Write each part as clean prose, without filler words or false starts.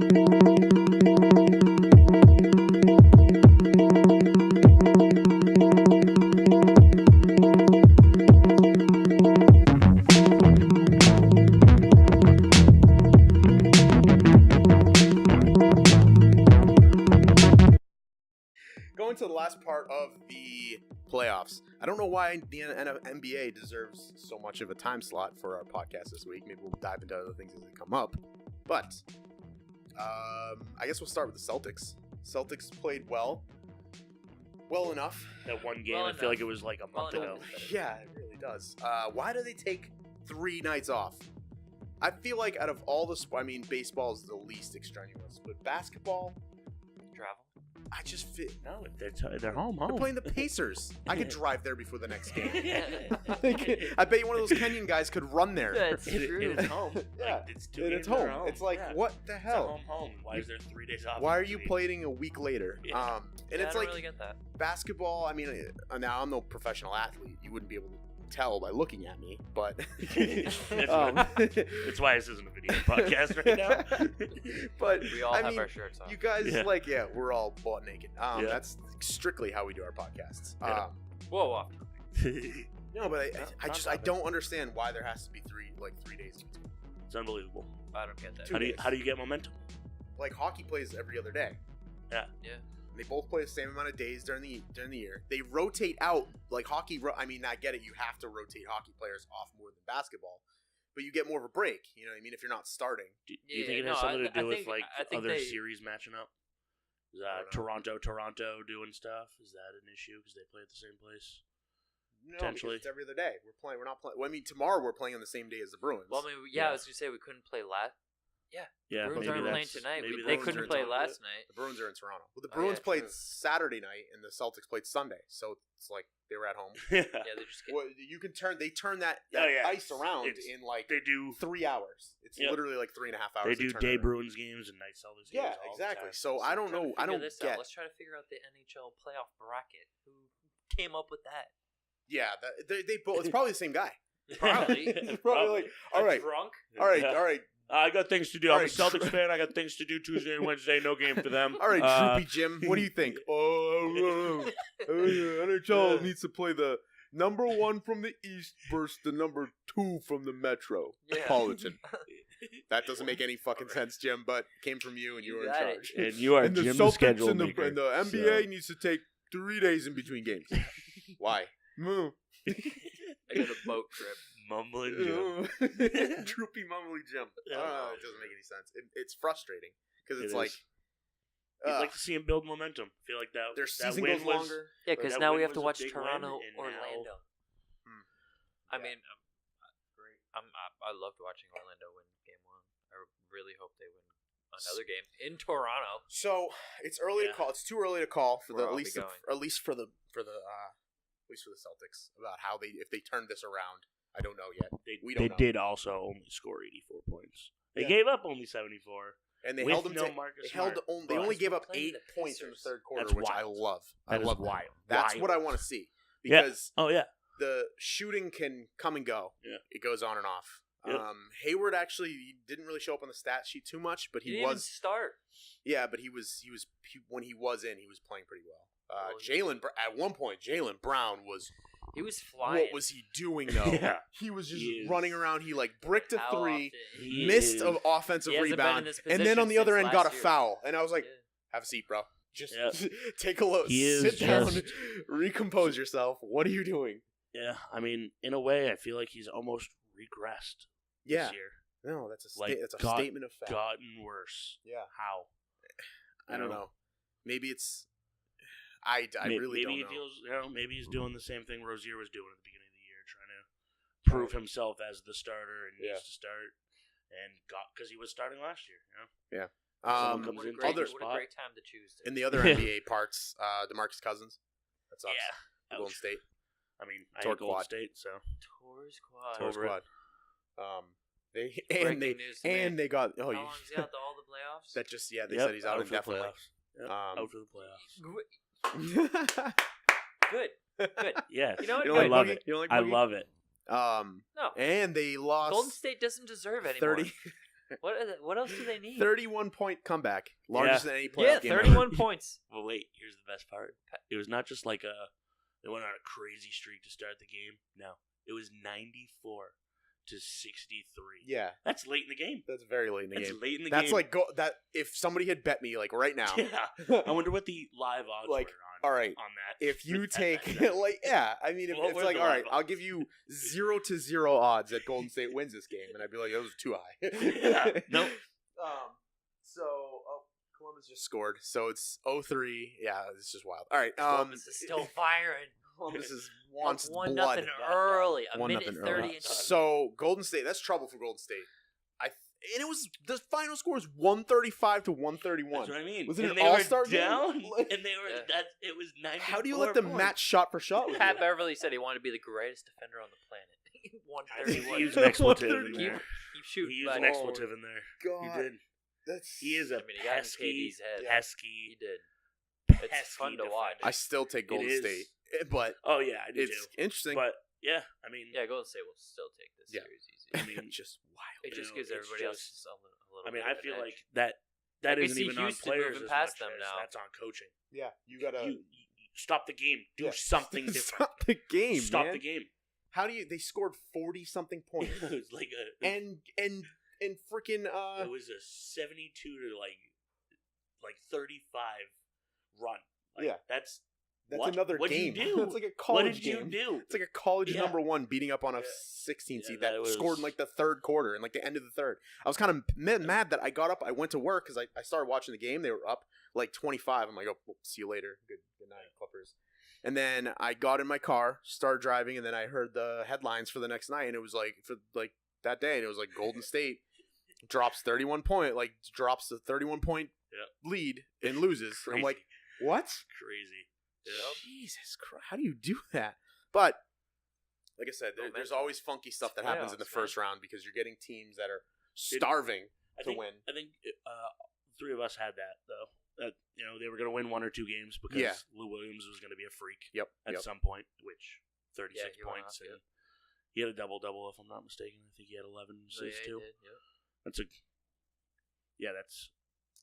Going to the last part of the playoffs. I don't know why the NBA deserves so much of a time slot for our podcast this week. Maybe we'll dive into other things as they come up. But I guess we'll start with the Celtics. Celtics played well enough. That one game, I feel like it was like a month ago. Yeah, it really does. Why do they take 3 nights off? I feel like out of all the baseball is the least extraneous, but basketball, travel. I just fit. No, they're home. They're playing the Pacers. I could drive there before the next game. I bet you one of those Kenyan guys could run there. That's true. It's home. Yeah, like, it's home. It's like, what the hell? It's a home. Why is there 3 days off? Why are you playing a week later? Yeah. And it's I don't like really get that. Basketball. I mean, now I'm no professional athlete. You wouldn't be able to tell by looking at me, but that's why this isn't a video podcast right now. But we all have our shirts on. You guys, we're all butt naked. That's strictly how we do our podcasts. Whoa. No, but I don't understand why there has to be 3 days in between. It's unbelievable. I don't get that. How do you get momentum? Like hockey plays every other day. Yeah. They both play the same amount of days during the year. They rotate out like hockey. I get it. You have to rotate hockey players off more than basketball, but you get more of a break. You know what I mean? If you're not starting. Do you think it has something to do with other series matching up? Is Toronto doing stuff? Is that an issue because they play at the same place? No, potentially. It's every other day. We're not playing. Well, tomorrow we're playing on the same day as the Bruins. Well, I was gonna say we couldn't play last. Yeah, Bruins aren't playing tonight. They couldn't play last night. The Bruins are in Toronto. Well, the Bruins played Saturday night, and the Celtics played Sunday. So it's like they were at home. They just get... They turn that ice around in they do 3 hours. It's literally like 3.5 hours. They do day Bruins games and night Celtics games. Yeah, exactly. So I don't know. Let's try to figure out the NHL playoff bracket. Who came up with that? Yeah, they both. It's probably the same guy. Probably. Like, all right, drunk. All right. I got things to do. I'm a Celtics fan. I got things to do Tuesday and Wednesday. No game for them. All right, Droopy Jim. What do you think? NHL needs to play the number 1 from the East versus the number 2 from the Metropolitan. That doesn't make any fucking sense, Jim, but it came from you, and you were in charge. And you are Jim's schedule maker. And the NBA needs to take 3 days in between games. Why? I got a boat trip. Mumbling Jim. Droopy mumbling Jim. It doesn't make any sense. It's frustrating because it's like you'd like to see him build momentum. I feel like their season goes longer. Yeah, because now we have to watch Toronto, Orlando. I mean, great. I loved watching Orlando win game 1. I really hope they win another game in Toronto. So it's early to call. It's too early to call for at least for the Celtics about how if they turn this around. I don't know yet. They did also only score 84 points. They gave up only 74. And they held them they only gave up 8 points in the third quarter, which I love. I love wild. That's what I want to see. Because the shooting can come and go. Yeah. It goes on and off. Yep. Hayward actually didn't really show up on the stat sheet too much, but he didn't even start. Yeah, but he was when he was in, he was playing pretty well. At one point, Jaylen Brown was. He was flying. What was he doing though? He was just running around. He bricked a 3, missed an offensive rebound, and then on the other end got a foul. And I was like, "Have a seat, bro. Just take a look. Sit down, recompose yourself. What are you doing?" Yeah, I mean, in a way, I feel like he's almost regressed this year. No, that's a statement of fact. Gotten worse. Yeah. How? I don't know. Maybe it's. I really don't know. Maybe he feels, maybe he's doing the same thing Rozier was doing at the beginning of the year, trying to prove himself as the starter and needs to start, and because he was starting last year. Yeah. What a great time to choose. In the other NBA parts, DeMarcus Cousins. That sucks. Yeah. Golden State. I mean, I hate Golden State, so. Tor's quad. They got. How long is he out to all the playoffs? That just they said he's out indefinitely. Out for the playoffs. Good. Yes. You know what? I love it. I love it. No. And they lost. Golden State doesn't deserve anymore. What else do they need? 31-point comeback, largest than any playoff Yeah, game 31 ever. points. Well, wait. Here's the best part. It was not just like they went on a crazy streak to start the game. No, it was 94 to 63. Yeah, that's late in the game. that's very late in the That's game. late in the game. That's like that. If somebody had bet me like right now, Yeah. I wonder what the live odds Like, were all right, on that. if you take like I mean, if What it's were like the all right, live I'll odds? give you 0-0 odds that Golden State wins this game, and I'd be like, that was too high. Yeah. Nope. So Columbus just scored, so it's 0-3. Yeah, it's just wild. All right, Columbus is still firing. Columbus wants Up 1-0 blood. early. A 1-0 minute 30 early. into So Golden State, that's trouble for Golden State. And it was the final score was 135 to 131. That's what I mean. Was it and an they were all-star game? down, and they were Yeah. it was 94. How do you let them points. match shot for shot with Pat you? Beverly said he wanted to be the greatest defender on the planet. He 131. used an expletive in Keep, there. keep shooting. He used an bud. expletive in there. God, He did. He is a I mean, he got in pesky, KD's head. He pesky, did. It's pesky fun to defender. watch. I still take Golden It is. State, but Oh yeah, I do it's too. interesting. But yeah, I mean, Yeah, Golden State will still take this Yeah. series easy. I mean, just wild. It just you know, gives it's everybody else just- a little I mean, bit I of an feel edge. like that We isn't see even on Houston players moving as past much them as now. that's on coaching. Yeah, you gotta You stop the game. Do yeah. something different. Stop the game. Stop man. the game. How do you? They scored 40-something points, It was like and freaking it was a 72 to like 35 run. Like, Yeah. that's that's another What'd game. you do? It's like a What college did you game. do? It's like a college Yeah. number one beating up on a Yeah. 16 seed Yeah, that that was- scored in like the third quarter and like the end of the third. I was kind of mad that I got up. I went to work because I started watching the game. They were up like 25. I'm like, oh, well, see you later. Good night, Clippers. And then I got in my car, started driving, and then I heard the headlines for the next night, and it was like for like that day, and it was like Golden State drops 31 point, like drops the 31 point lead and loses. And I'm like, Crazy. what? Crazy. Jesus Christ, how do you do that? But like I said, there's Momentum. always funky stuff that happens in the Playoffs, first round because you're getting teams that are starving I to think, win. I think three of us had that though. That they were going to win one or two games because Yeah. Lou Williams was going to be a freak Yep. at yep. some point. Which 36 he went points off, and he had a double if I'm not mistaken. I think he had 11 assists too. Did, yeah. That's that's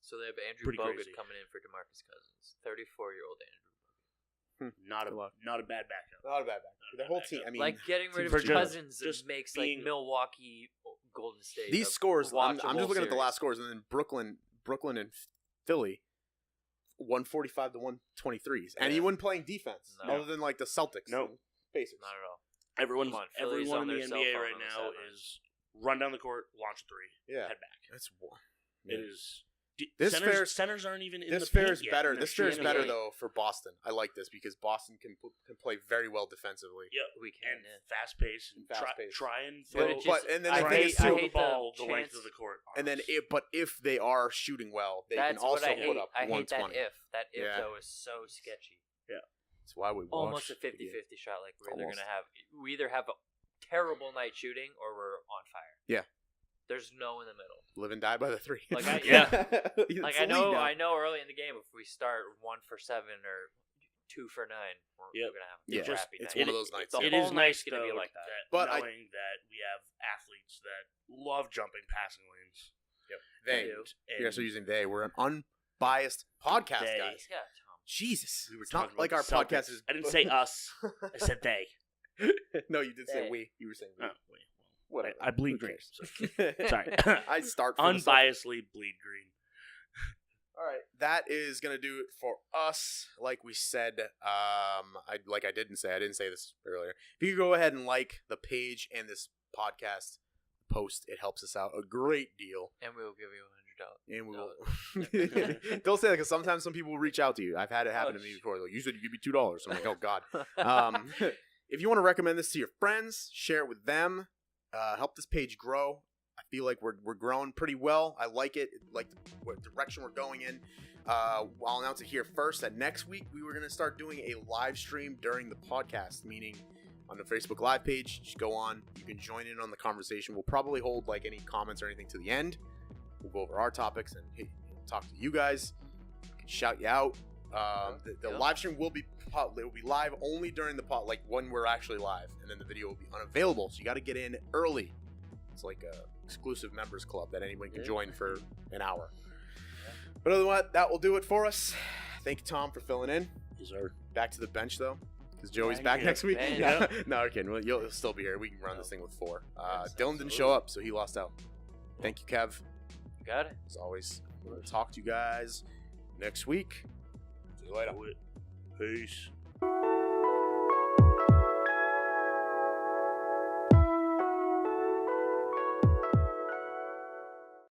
So they have Andrew Pretty Bogut crazy. coming in for DeMarcus Cousins. 34-year-old Andrew. not a bad backup. Not a bad back. The whole team. I mean, Like getting rid for of just- Cousins just makes being- like Milwaukee, Golden State. these a scores. I'm watchable just looking at the series. last scores, and then Brooklyn and Philly, 145 to 123s. Yeah. Anyone playing defense No. other than like the Celtics? Nope. and Pacers. Not at all. Everyone Come on, Philly's in on the their cell NBA phone right on the now sideline. is run down the court, launch a three, Yeah, head back. that's one. It is. This Centers aren't even in This the fair paint is yet, better. and This they're fair is shooting better away. though for Boston. I like this because Boston can play very well defensively. Yeah, We can. and fast pace and Fast-paced. try and But throw. it just- But and then I the try thing hate- is and I throw too, the hate ball the the length chance- of the court. and then if they are shooting well, they That's can also what I hate. put up I hate 120. that if. That if Yeah. though is so sketchy. That's why we watch Almost a the 50-50 game. shot. Like we're Almost. we either have a terrible night shooting or we're on fire. Yeah. There's no in the middle. Live and die by the three. Like, I- It's Like the I lead know now. early in the game if we start 1 for 7 or 2 for 9, we're Yep. gonna have a Yeah. crappy It's night. one of those nights. The It whole is night's nice gonna though be like that. But knowing that we have athletes that love jumping passing lanes. They. do. And You guys are using they. We're an unbiased podcast, They. guys. Yeah, Tom. Jesus. we were It's not talking like about our the podcast Celtics. is. I didn't say us. I said they. No, you did say They. we. You were saying we. Oh, wait. Whatever. I bleed Who green. cares? So. Sorry. I start for the Celtics. Unbiasedly bleed green. All right, that is gonna do it for us. Like we said, I didn't say this earlier. If you could go ahead and like the page and this podcast post, it helps us out a great deal. And we will give you $100. And we will. Don't say that because sometimes some people will reach out to you. I've had it happen to me before. Like, you said you give me $2. I'm like, oh god. If you want to recommend this to your friends, share it with them. Help this page grow. I feel like we're growing pretty well. I like it, like what direction we're going in. I'll announce it here first that next week we were going to start doing a live stream during the podcast, meaning on the Facebook Live page. Just go on. You can join in on the conversation. We'll probably hold like any comments or anything to the end. We'll go over our topics and talk to you guys. We can shout you out. The live stream will be live only during the like when we're actually live, and then the video will be unavailable. So you got to get in early. It's like exclusive members club that anyone can join for an hour. But other than that, that will do it for us. Thank you, Tom, for filling in. Yes, sir. Back to the bench, though, because Joey's back next week. Yeah. No, we're kidding. You'll still be here. We can run this thing with 4. Dylan didn't show up, so he lost out. Thank you, Kev. You got it. As always, we'll talk to you guys next week. See you later. Peace.